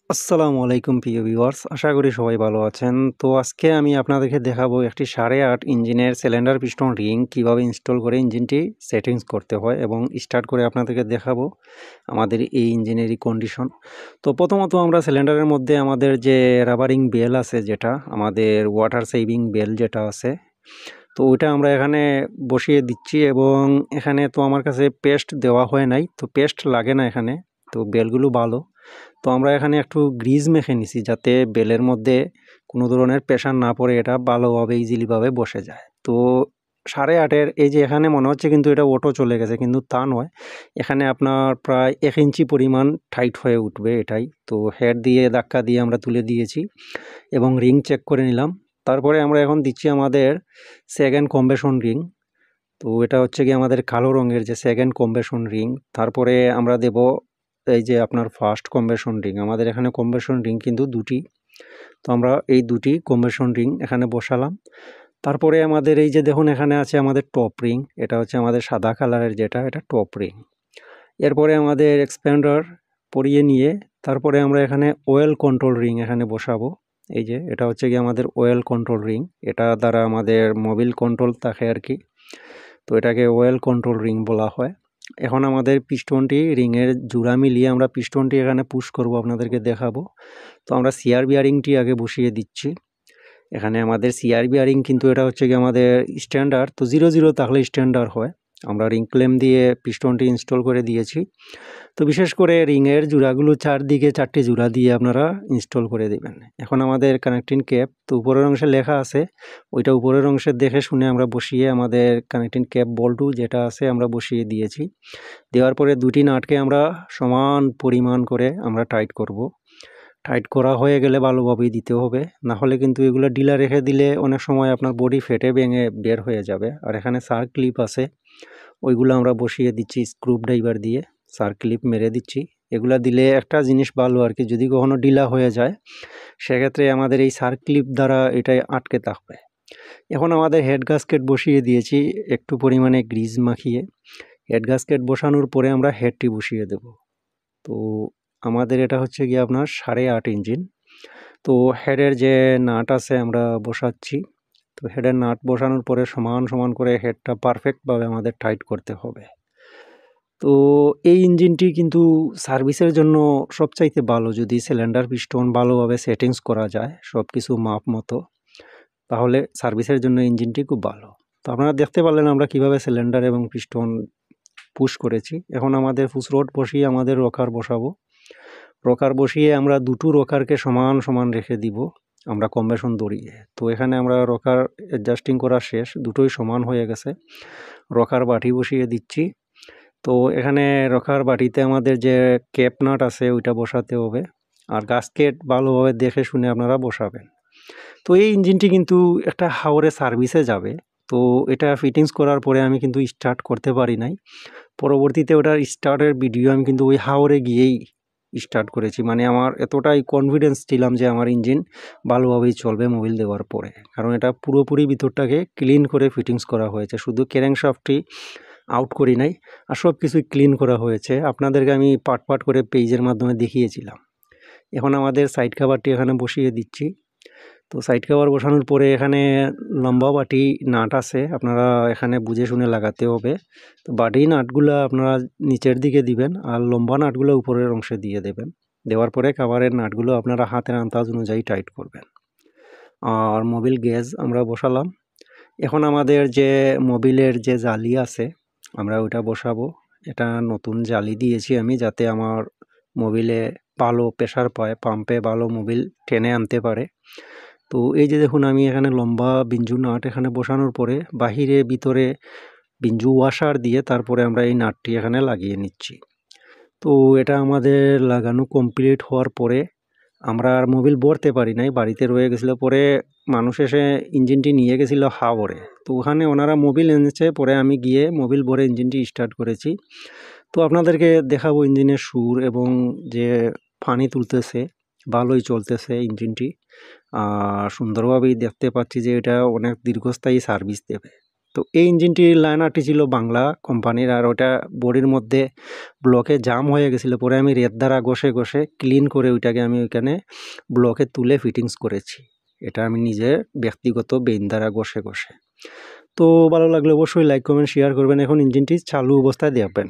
আসসালামু আলাইকুম প্রিয় ভিউয়ার্স, আশা করি সবাই ভালো আছেন। তো আজকে আমি আপনাদেরকে দেখাবো একটি 8.5 ইঞ্জিনের সিলিন্ডার পিস্টন রিং কিভাবে ইনস্টল করে ইঞ্জিনটি সেটিংস করতে হয় এবং স্টার্ট করে আপনাদেরকে দেখাবো আমাদের এই ইঞ্জিনেরই কন্ডিশন। তো প্রথমত আমরা সিলিন্ডারের মধ্যে আমাদের যে রাবারিং বেল আছে, যেটা আমাদের ওয়াটার সেভিং বেল যেটা আছে, তো ওইটা আমরা এখানে বসিয়ে দিচ্ছি। এবং এখানে তো আমার কাছে পেস্ট দেওয়া হয় নাই, তো পেস্ট লাগে না এখানে, তো বেলগুলো ভালো। তো আমরা এখানে একটু গ্রিজ মেখে নিছি যাতে বেলের মধ্যে কোনো ধরনের প্রেশার না পড়ে, এটা ভালোভাবে ইজিলিভাবে বসে যায়। তো 8.5 এই যে এখানে মনে হচ্ছে কিন্তু এটা অটো চলে গেছে, কিন্তু তা নয়। এখানে আপনার প্রায় 1 ইঞ্চি পরিমাণ টাইট হয়ে উঠবে এটাই। তো হেড দিয়ে ধাক্কা দিয়ে আমরা তুলে দিয়েছি এবং রিং চেক করে নিলাম। তারপরে আমরা এখন দিচ্ছি আমাদের সেকেন্ড কম্বেশন রিং। তো এটা হচ্ছে কি আমাদের কালো রঙের যে সেকেন্ড কম্বেশন রিং। তারপরে আমরা দেব এই যে আপনার ফার্স্ট কম্বেশন রিং। আমাদের এখানে কম্বেশন রিং কিন্তু দুটি, তো আমরা এই দুটি কম্বেশন রিং এখানে বসালাম। তারপরে আমাদের এই যে দেখুন এখানে আছে আমাদের টপ রিং, এটা হচ্ছে আমাদের সাদা কালারের যেটা, এটা টপ রিং। এরপরে আমাদের এক্সপ্যান্ডার পরিয়ে নিয়ে তারপরে আমরা এখানে ওয়েল কন্ট্রোল রিং এখানে বসাবো। এই যে এটা হচ্ছে কি আমাদের ওয়েল কন্ট্রোল রিং, এটা দ্বারা আমাদের মোবিল কন্ট্রোল থাকে আর কি। তো এটাকে ওয়েল কন্ট্রোল রিং বলা হয়। এখন আমাদের পিস্টনটি রিংয়ের জোড়া মিলিয়ে আমরা পিস্টনটি এখানে পুশ করব, আপনাদেরকে দেখাবো। তো আমরা সিআর বিয়ারিংটি আগে বসিয়ে দিচ্ছি। এখানে আমাদের সিআর বিয়ারিং কিন্তু এটা হচ্ছে কি আমাদের স্ট্যান্ডার্ড, তো 0 থাকলে স্ট্যান্ডার্ড হয়। আমরা রিং ক্লেম দিয়ে পিস্টনটি ইনস্টল করে দিয়েছি। তো বিশেষ করে রিংয়ের জোড়াগুলো চারদিকে 4টি জোড়া দিয়ে আপনারা ইনস্টল করে দেবেন। এখন আমাদের কানেক্টিং ক্যাপ, তো উপরের অংশে লেখা আছে, ওইটা উপরের অংশে দেখে শুনে আমরা বসিয়ে আমাদের কানেক্টিং ক্যাপ বল্টু যেটা আছে আমরা বসিয়ে দিয়েছি। দেওয়ার পরে দুটি নাটকে আমরা সমান পরিমাণ করে আমরা টাইট করব। টাইট করা হয়ে গেলে ভালোভাবেই দিতে হবে, না হলে কিন্তু এগুলো ঢিলা রেখে দিলে অনেক সময় আপনার বডি ফেটে ভেঙে বের হয়ে যাবে। আর এখানে সার ক্লিপ আছে, ওইগুলো আমরা বসিয়ে দিচ্ছি স্ক্রু ড্রাইভার দিয়ে, সার ক্লিপ মেরে দিচ্ছি। এগুলা দিলে একটা জিনিস ভালো আর কি, যদি কখনো ঢিলা হয়ে যায় সেক্ষেত্রে আমাদের এই সার ক্লিপ দ্বারা এটাই আটকে থাকবে। এখন আমাদের হেড গাস্কেট বসিয়ে দিয়েছি একটু পরিমাণে গ্রিজ মাখিয়ে। হেড গাস্কেট বসানোর পরে আমরা হেডটি বসিয়ে দেব। তো আমাদের এটা হচ্ছে গিয়ে আপনার 8.5 ইঞ্জিন। তো হেডের যে নাট আছে আমরা বসাচ্ছি। তো হেডের নাট বসানোর পরে সমান সমান করে হেডটা পারফেক্টভাবে আমাদের টাইট করতে হবে। তো এই ইঞ্জিনটি কিন্তু সার্ভিসের জন্য সবচাইতে ভালো, যদি সিলিন্ডার পিস্টন ভালোভাবে সেটিংস করা যায় সব কিছু মাপ মতো, তাহলে সার্ভিসের জন্য ইঞ্জিনটি খুব ভালো। তো আপনারা দেখতে পারলেন আমরা কিভাবে সিলিন্ডার এবং পিস্টন পুশ করেছি। এখন আমাদের পুশ রড বসিয়ে আমাদের রকার বসাবো। রকার বসিয়ে আমরা দুটো রকারকে সমান সমান রেখে দিব আমরা কম্বেশন দড়িয়ে। তো এখানে আমরা রকার অ্যাডজাস্টিং করা শেষ, দুটোই সমান হয়ে গেছে। রকার বাটি বসিয়ে দিচ্ছি। তো এখানে রকার বাটিতে আমাদের যে ক্যাপ নাট আছে ওইটা বসাতে হবে, আর গাস্কেট ভালোভাবে দেখে শুনে আপনারা বসাবেন। তো এই ইঞ্জিনটি কিন্তু একটা হাওরে সার্ভিসে যাবে। তো এটা ফিটিংস করার পরে আমি কিন্তু স্টার্ট করতে পারি নাই। পরবর্তীতে ওটার স্টার্টের ভিডিও আমি কিন্তু ওই হাওরে গিয়েই স্টার্ট করেছি। মানে আমার এতটাই কনফিডেন্স ছিলাম যে আমার ইঞ্জিন ভালোভাবেই চলবে মোবিল দেওয়ার পরে, কারণ এটা পুরোপুরি ভিতরটাকে ক্লিন করে ফিটিংস করা হয়েছে, শুধু ক্যারেংশাফটটি আউট করি নাই, আর সব কিছুই ক্লিন করা হয়েছে। আপনাদেরকে আমি পার্ট পার্ট করে পেজের মাধ্যমে দেখিয়েছিলাম। এখন আমাদের সাইড কাভারটি এখানে বসিয়ে দিচ্ছি। তো সাইড কাভার বসানোর পরে এখানে লম্বা বাটি নাট আছে, আপনারা এখানে বুঝে শুনে লাগাতে হবে। তো বাটি নাটগুলো আপনারা নিচের দিকে দিবেন, আর লম্বা নাটগুলো উপরের অংশে দিয়ে দেবেন। দেওয়ার পরে কাভারের নাটগুলো আপনারা হাতের আন্দাজ অনুযায়ী টাইট করবেন। আর মোবিল গেজ আমরা বসালাম। এখন আমাদের যে মোবিলের যে জালি আছে আমরা ওইটা বসাবো। এটা নতুন জালি দিয়েছি আমি, যাতে আমার মোবিলে ভালো প্রেশার পায়, পাম্পে ভালো মোবিল টেনে আনতে পারে। তো এই যে দেখুন আমি এখানে লম্বা বিঞ্জু নাট এখানে বসানোর পরে বাহিরে ভিতরে বিঞ্জু ওয়াশার দিয়ে তারপরে আমরা এই নাটটি এখানে লাগিয়ে নিচ্ছি। তো এটা আমাদের লাগানো কমপ্লিট হওয়ার পরে আমরা আর মোবিল ভরতে পারি নাই, বাড়িতে রয়ে গেছিলো। পরে মানুষ এসে ইঞ্জিনটি নিয়ে গেছিলো হাওরে, তো ওখানে ওনারা মোবিল এনেছে, পরে আমি গিয়ে মোবিল ভরে ইঞ্জিনটি স্টার্ট করেছি। তো আপনাদেরকে দেখাবো ইঞ্জিনের সুর এবং যে পানি তুলতেছে, ভালোই চলতেছে ইঞ্জিনটি। সুন্দরভাবেই দেখতে পাচ্ছি যে এটা অনেক দীর্ঘস্থায়ী সার্ভিস দেবে। তো এই ইঞ্জিনটির লাইনারটি ছিল বাংলা কোম্পানির, আর ওটা বডির মধ্যে ব্লকে জাম হয়ে গেছিলো। পরে আমি রেত দ্বারা ঘষে ঘষে ক্লিন করে ওইটাকে আমি ওইখানে ব্লকে তুলে ফিটিংস করেছি। এটা আমি নিজে ব্যক্তিগত বেইন দ্বারা ঘষে ঘষে। তো ভালো লাগলে অবশ্যই লাইক কমেন্ট শেয়ার করবেন। এখন ইঞ্জিনটি চালু অবস্থায় দেখবেন।